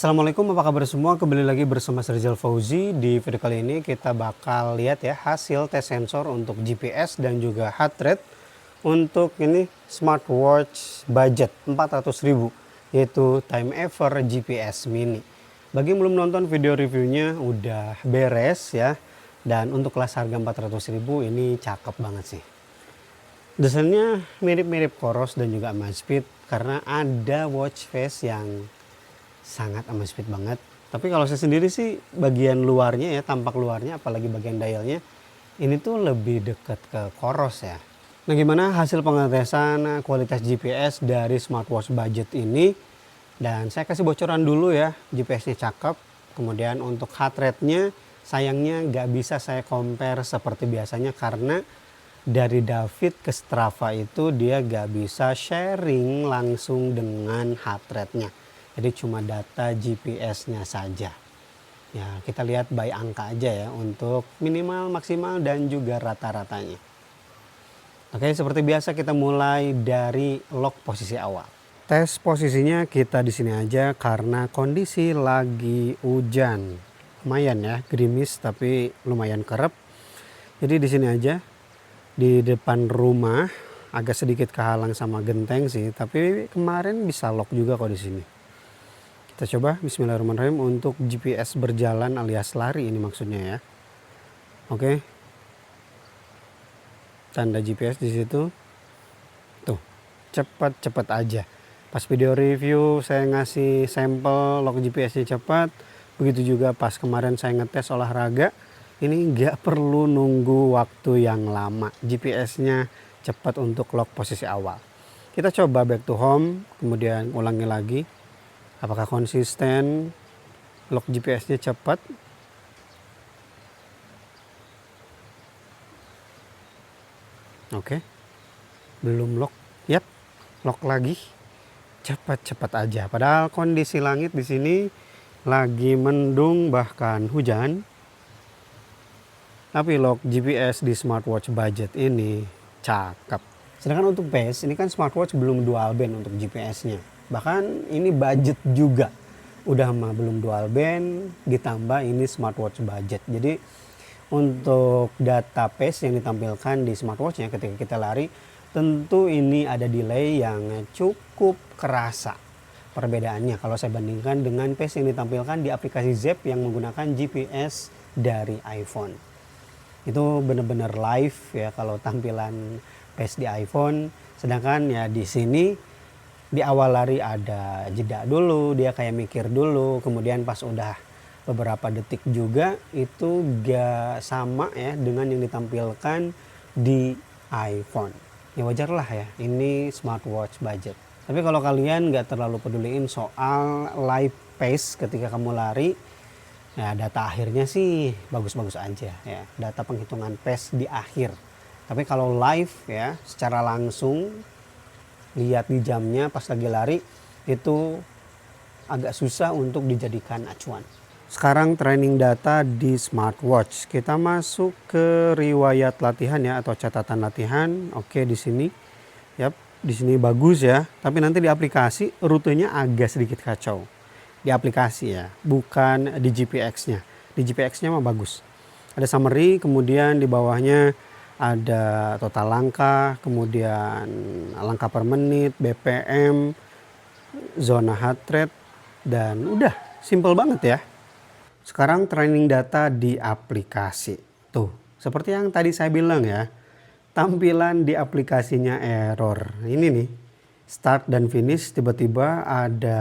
Assalamualaikum, apa kabar semua? Kembali lagi bersama Rizal Fauzi. Di video kali ini kita bakal lihat ya hasil tes sensor untuk GPS dan juga heart rate untuk ini smartwatch budget 400.000, yaitu Timever GPS Mini. Bagi yang belum nonton video reviewnya udah beres ya, dan untuk kelas harga 400.000 ini cakep banget sih. Desainnya mirip-mirip Coros dan juga Amazfit karena ada watch face yang sangat Amazfit banget. Tapi kalau saya sendiri sih bagian luarnya ya, tampak luarnya apalagi bagian dialnya ini tuh lebih dekat ke Coros ya. Nah, gimana hasil pengetesan kualitas GPS dari smartwatch budget ini? Dan saya kasih bocoran dulu ya, GPS-nya cakep. Kemudian untuk heart rate-nya sayangnya nggak bisa saya compare seperti biasanya karena dari David ke Strava itu dia nggak bisa sharing langsung dengan heart rate-nya. Jadi cuma data GPS-nya saja. Ya, kita lihat by angka aja ya untuk minimal, maksimal dan juga rata-ratanya. Oke, seperti biasa kita mulai dari lock posisi awal. Tes posisinya kita di sini aja karena kondisi lagi hujan. Lumayan ya, gerimis tapi lumayan kerap. Jadi di sini aja di depan rumah, agak sedikit kehalang sama genteng sih, tapi kemarin bisa lock juga kok di sini. Kita coba bismillahirrahmanirrahim untuk GPS berjalan alias lari ini maksudnya ya. Oke. Tanda GPS di situ. Tuh, cepat-cepat aja. Pas video review saya ngasih sampel lock GPS-nya cepat. Begitu juga pas kemarin saya ngetes olahraga. Ini nggak perlu nunggu waktu yang lama. GPS-nya cepat untuk lock posisi awal. Kita coba back to home, kemudian ulangi lagi. Apakah konsisten lock GPS-nya cepat? Oke. Belum lock. Yap, lock lagi. Cepat-cepat aja. Padahal kondisi langit di sini lagi mendung bahkan hujan. Tapi lock GPS di smartwatch budget ini cakep. Sedangkan untuk pace ini kan smartwatch belum dual band untuk GPS-nya. Bahkan ini budget juga. Udah mah belum dual band, ditambah ini smartwatch budget. Jadi untuk data pace yang ditampilkan di smartwatchnya ketika kita lari, tentu ini ada delay yang cukup kerasa. Perbedaannya kalau saya bandingkan dengan pace yang ditampilkan di aplikasi Zepp yang menggunakan GPS dari iPhone. Itu benar-benar live ya kalau tampilan pace di iPhone. Sedangkan ya di sini di awal lari ada jeda dulu, dia kayak mikir dulu, kemudian pas udah beberapa detik juga itu gak sama ya dengan yang ditampilkan di iPhone. Ya wajar lah ya, ini smartwatch budget. Tapi kalau kalian gak terlalu peduliin soal live pace ketika kamu lari, ya data akhirnya sih bagus-bagus aja ya, data penghitungan pace di akhir. Tapi kalau live ya secara langsung lihat di jamnya pas lagi lari itu agak susah untuk dijadikan acuan. Sekarang training data di smartwatch. Kita masuk ke riwayat latihan ya atau catatan latihan. Oke, di sini. Yap, di sini bagus ya. Tapi nanti di aplikasi rutenya agak sedikit kacau. Di aplikasi ya, bukan di GPX-nya. Di GPX-nya mah bagus. Ada summary, kemudian di bawahnya ada total langkah, kemudian langkah per menit, BPM, zona heart rate, dan udah simple banget ya. Sekarang training data di aplikasi. Tuh, seperti yang tadi saya bilang ya, tampilan di aplikasinya error. Ini nih, start dan finish tiba-tiba ada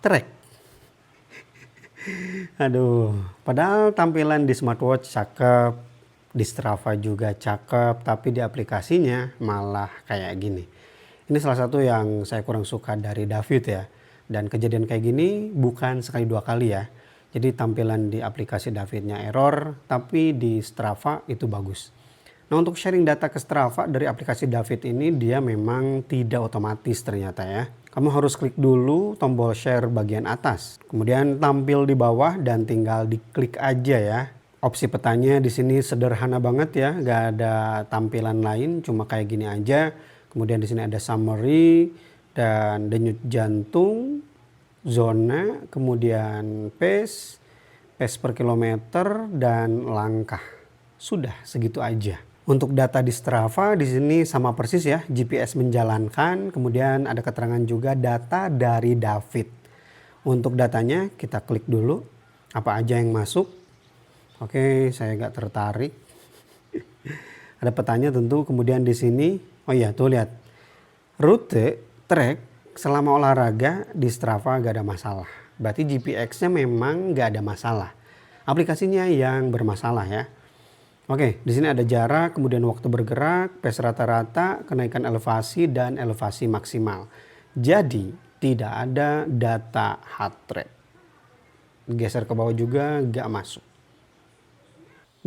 track. Aduh, padahal tampilan di smartwatch cakep. Di Strava juga cakep, tapi di aplikasinya malah kayak gini. Ini salah satu yang saya kurang suka dari David ya. Dan kejadian kayak gini bukan sekali dua kali ya. Jadi tampilan di aplikasi Davidnya error, tapi di Strava itu bagus. Nah, untuk sharing data ke Strava dari aplikasi David ini dia memang tidak otomatis ternyata ya. Kamu harus klik dulu tombol share bagian atas. Kemudian tampil di bawah dan tinggal diklik aja ya. Opsi petanya di sini sederhana banget ya, nggak ada tampilan lain, cuma kayak gini aja. Kemudian di sini ada summary dan denyut jantung, zona, kemudian pace per kilometer, dan langkah. Sudah segitu aja. Untuk data di Strava di sini sama persis ya, GPS menjalankan, kemudian ada keterangan juga data dari David. Untuk datanya kita klik dulu apa aja yang masuk. Oke, saya nggak tertarik. Ada petanya tentu, kemudian di sini, oh iya tuh lihat, rute, trek selama olahraga di Strava gak ada masalah. Berarti GPX-nya memang gak ada masalah. Aplikasinya yang bermasalah ya. Oke, di sini ada jarak, kemudian waktu bergerak, pace rata-rata, kenaikan elevasi, dan elevasi maksimal. Jadi tidak ada data heart rate. Geser ke bawah juga gak masuk.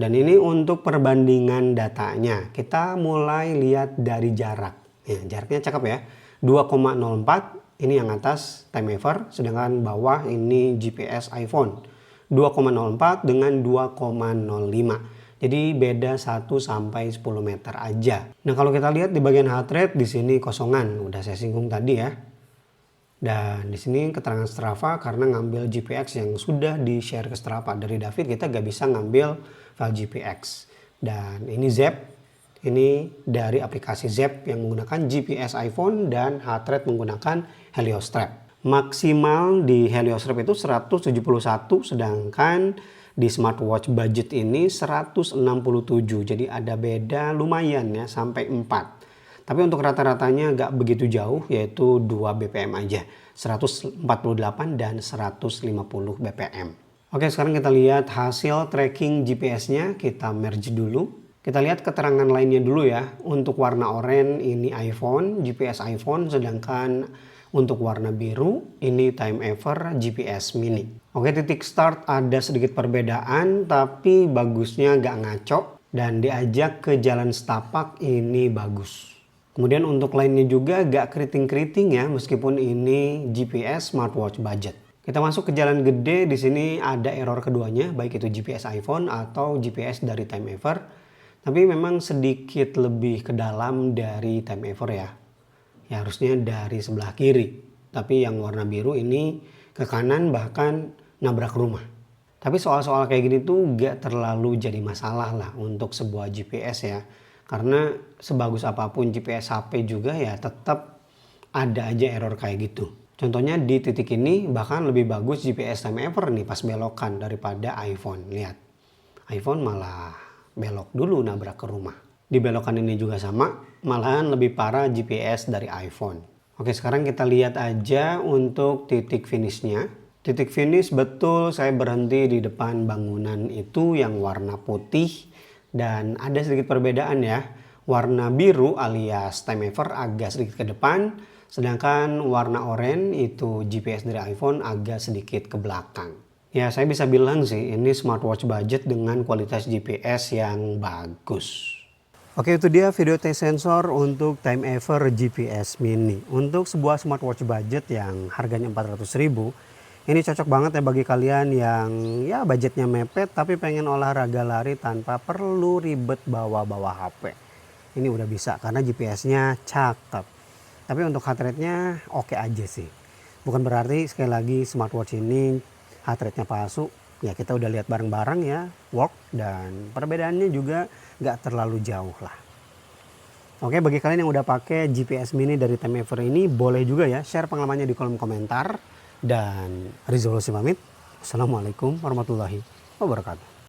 Dan ini untuk perbandingan datanya. Kita mulai lihat dari jarak. Ya, jaraknya cakep ya. 2,04 ini yang atas time ever, sedangkan bawah ini GPS iPhone. 2,04 dengan 2,05. Jadi beda 1 sampai 10 meter aja. Nah, kalau kita lihat di bagian heart rate di sini kosongan, udah saya singgung tadi ya. Dan di sini keterangan Strava karena ngambil GPX yang sudah di-share ke Strava dari David, kita gak bisa ngambil file GPX. Dan ini Zep, ini dari aplikasi Zep yang menggunakan GPS iPhone dan heart rate menggunakan Heliostrap. Maksimal di Heliostrap itu 171, sedangkan di smartwatch budget ini 167. Jadi ada beda lumayan ya, sampai 4. Tapi untuk rata-ratanya gak begitu jauh, yaitu 2 BPM aja. 148 dan 150 BPM. Oke, sekarang kita lihat hasil tracking GPS-nya. Kita merge dulu. Kita lihat keterangan lainnya dulu ya. Untuk warna oranye ini iPhone, GPS iPhone, sedangkan untuk warna biru ini time ever GPS mini. Oke, titik start ada sedikit perbedaan, tapi bagusnya gak ngaco dan diajak ke jalan setapak ini bagus. Kemudian untuk lainnya juga gak keriting-keriting ya, meskipun ini GPS smartwatch budget. Kita masuk ke jalan gede, di sini ada error keduanya, baik itu GPS iPhone atau GPS dari time ever. Tapi memang sedikit lebih ke dalam dari time ever ya. Ya harusnya dari sebelah kiri. Tapi yang warna biru ini ke kanan, bahkan nabrak rumah. Tapi soal-soal kayak gini tuh gak terlalu jadi masalah lah untuk sebuah GPS ya. Karena sebagus apapun GPS HP juga ya tetap ada aja error kayak gitu. Contohnya di titik ini bahkan lebih bagus GPS time ever nih pas belokan daripada iPhone. Lihat, iPhone malah belok dulu nabrak ke rumah. Di belokan ini juga sama, malahan lebih parah GPS dari iPhone. Oke, sekarang kita lihat aja untuk titik finishnya. Titik finish betul saya berhenti di depan bangunan itu yang warna putih. Dan ada sedikit perbedaan ya. Warna biru alias time ever agak sedikit ke depan. Sedangkan warna oranye itu GPS dari iPhone agak sedikit ke belakang. Ya saya bisa bilang sih ini smartwatch budget dengan kualitas GPS yang bagus. Oke, itu dia video test sensor untuk time ever GPS mini. Untuk sebuah smartwatch budget yang harganya 400.000, ini cocok banget ya bagi kalian yang ya budgetnya mepet tapi pengen olahraga lari tanpa perlu ribet bawa-bawa HP. Ini udah bisa karena GPS-nya cakep. Tapi untuk heart rate-nya oke aja sih. Bukan berarti sekali lagi smartwatch ini heart rate-nya palsu. Ya kita udah lihat bareng-bareng ya, work, dan perbedaannya juga gak terlalu jauh lah. Oke, bagi kalian yang udah pakai GPS mini dari time ever ini, boleh juga ya share pengalamannya di kolom komentar. Dan Rizal pamit. Assalamualaikum warahmatullahi wabarakatuh.